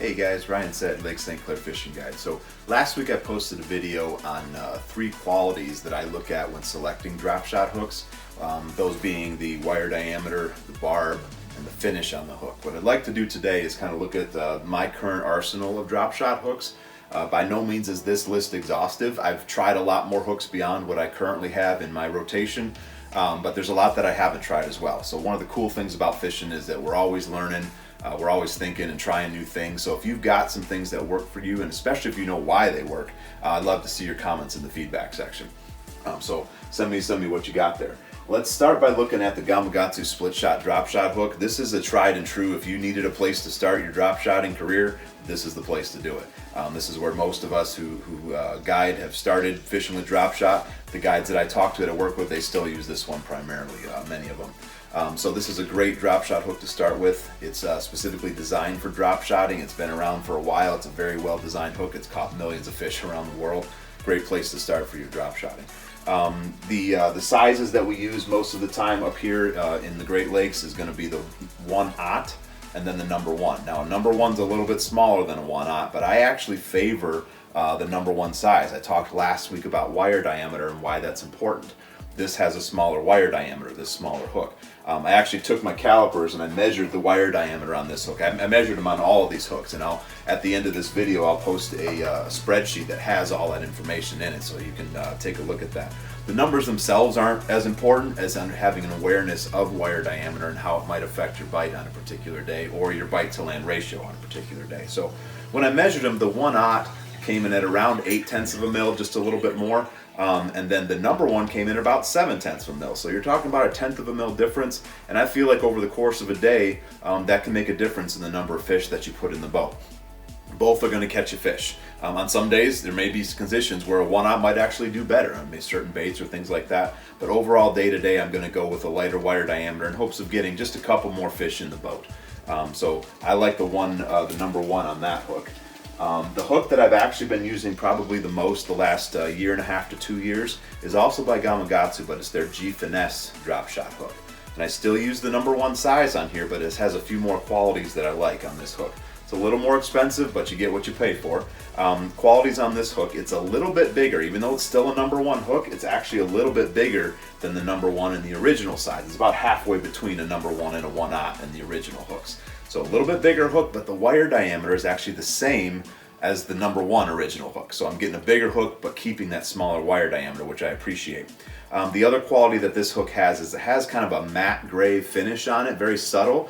Hey guys, Ryan said Lake St. Clair Fishing Guide. So last week I posted a video on 3 qualities that I look at when selecting drop shot hooks. Those being the wire diameter, the barb, and the finish on the hook. What I'd like to do today is kind of look at my current arsenal of drop shot hooks. By no means is this list exhaustive. I've tried a lot more hooks beyond what I currently have in my rotation, but there's a lot that I haven't tried as well. So one of the cool things about fishing is that we're always learning. We're always thinking and trying new things. So if you've got some things that work for you, and especially if you know why they work, I'd love to see your comments in the feedback section. So send me what you got there. Let's start by looking at the Gamagatsu split shot drop shot hook. This is a tried and true. If you needed a place to start your drop shotting career, this is the place to do it. This is where most of us who guide have started fishing with drop shot. The guides that I talk to that I work with, they still use this one primarily, many of them. So this is a great drop shot hook to start with. It's specifically designed for drop shotting. It's been around for a while. It's a very well designed hook. It's caught millions of fish around the world. Great place to start for your drop shotting. The sizes that we use most of the time up here in the Great Lakes is going to be the 1/0 and then the number 1. Now, a number 1's a little bit smaller than a 1/0, but I actually favor the number 1 size. I talked last week about wire diameter and why that's important. This has a smaller wire diameter, this smaller hook. I actually took my calipers and I measured the wire diameter on this hook. I measured them on all of these hooks, and at the end of this video I'll post a spreadsheet that has all that information in it, so you can take a look at that. The numbers themselves aren't as important as having an awareness of wire diameter and how it might affect your bite on a particular day or your bite to land ratio on a particular day. So when I measured them, the 1/0 came in at around 0.8 of a mil, just a little bit more. And then the number 1 came in about 0.7 of a mil. So you're talking about a 1/10 of a mil difference. And I feel like over the course of a day, that can make a difference in the number of fish that you put in the boat. Both are going to catch a fish. On some days, there may be conditions where a 1/0 might actually do better on certain baits or things like that. But overall, day to day, I'm going to go with a lighter wire diameter in hopes of getting just a couple more fish in the boat. So I like the number 1 on that hook. The hook that I've actually been using probably the most the last year and a half to 2 years is also by Gamagatsu, but it's their Finesse drop shot hook. And I still use the number 1 size on here, but it has a few more qualities that I like on this hook. It's a little more expensive, but you get what you pay for. Qualities on this hook, it's a little bit bigger. Even though it's still a number 1 hook, it's actually a little bit bigger than the number 1 in the original size. It's about halfway between a number 1 and a 1/0 in the original hooks. So a little bit bigger hook, but the wire diameter is actually the same as the number 1 original hook. So I'm getting a bigger hook, but keeping that smaller wire diameter, which I appreciate. The other quality that this hook has is it has kind of a matte gray finish on it, very subtle.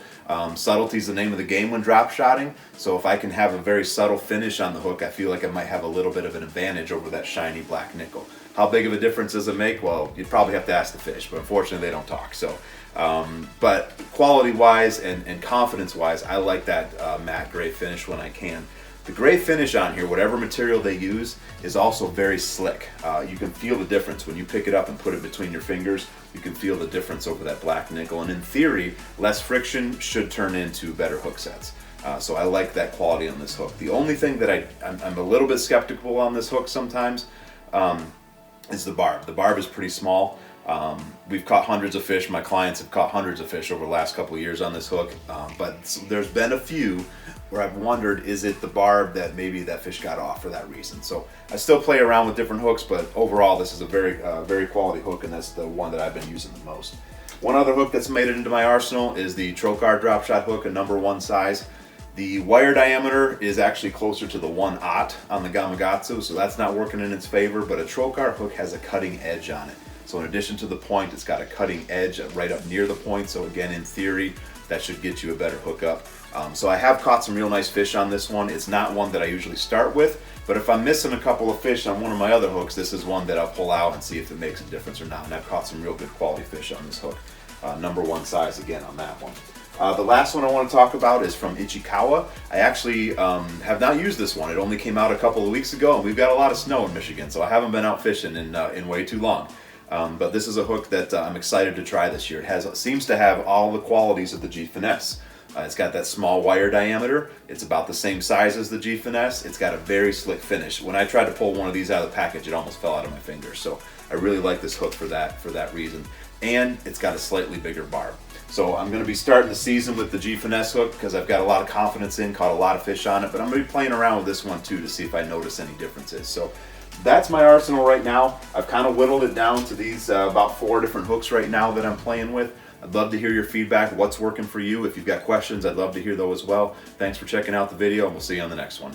Subtlety is the name of the game when drop shotting. So if I can have a very subtle finish on the hook, I feel like I might have a little bit of an advantage over that shiny black nickel. How big of a difference does it make? Well, you'd probably have to ask the fish, but unfortunately they don't talk. So, but quality-wise and confidence-wise, I like that matte gray finish when I can. The gray finish on here, whatever material they use, is also very slick. You can feel the difference when you pick it up and put it between your fingers. You can feel the difference over that black nickel, and in theory, less friction should turn into better hook sets. So I like that quality on this hook. The only thing that I'm a little bit skeptical on this hook sometimes is the barb. The barb is pretty small. We've caught hundreds of fish. My clients have caught hundreds of fish over the last couple of years on this hook, but there's been a few where I've wondered, is it the barb that maybe that fish got off for that reason? So I still play around with different hooks, but overall this is a very quality hook, and that's the one that I've been using the most. One other hook that's made it into my arsenal is the Trokar drop shot hook, a number 1 size. The wire diameter is actually closer to the 1/0 on the Gamagatsu, so that's not working in its favor, but a Trokar hook has a cutting edge on it. So in addition to the point, it's got a cutting edge right up near the point, so again, in theory, that should get you a better hookup. So I have caught some real nice fish on this one. It's not one that I usually start with, but if I'm missing a couple of fish on one of my other hooks, this is one that I'll pull out and see if it makes a difference or not. And I've caught some real good quality fish on this hook. Number 1 size again on that one. The last one I want to talk about is from Ichikawa. I actually have not used this one. It only came out a couple of weeks ago, and we've got a lot of snow in Michigan, so I haven't been out fishing in way too long. But this is a hook that I'm excited to try this year. It seems to have all the qualities of the Finesse. It's got that small wire diameter. It's about the same size as the Finesse. It's got a very slick finish. When I tried to pull one of these out of the package, it almost fell out of my fingers. So I really like this hook for that reason. And it's got a slightly bigger barb. So I'm going to be starting the season with the G Finesse hook because I've got a lot of confidence in, caught a lot of fish on it, but I'm going to be playing around with this one too to see if I notice any differences. So that's my arsenal right now. I've kind of whittled it down to these about 4 different hooks right now that I'm playing with. I'd love to hear your feedback, what's working for you. If you've got questions, I'd love to hear those as well. Thanks for checking out the video, and we'll see you on the next one.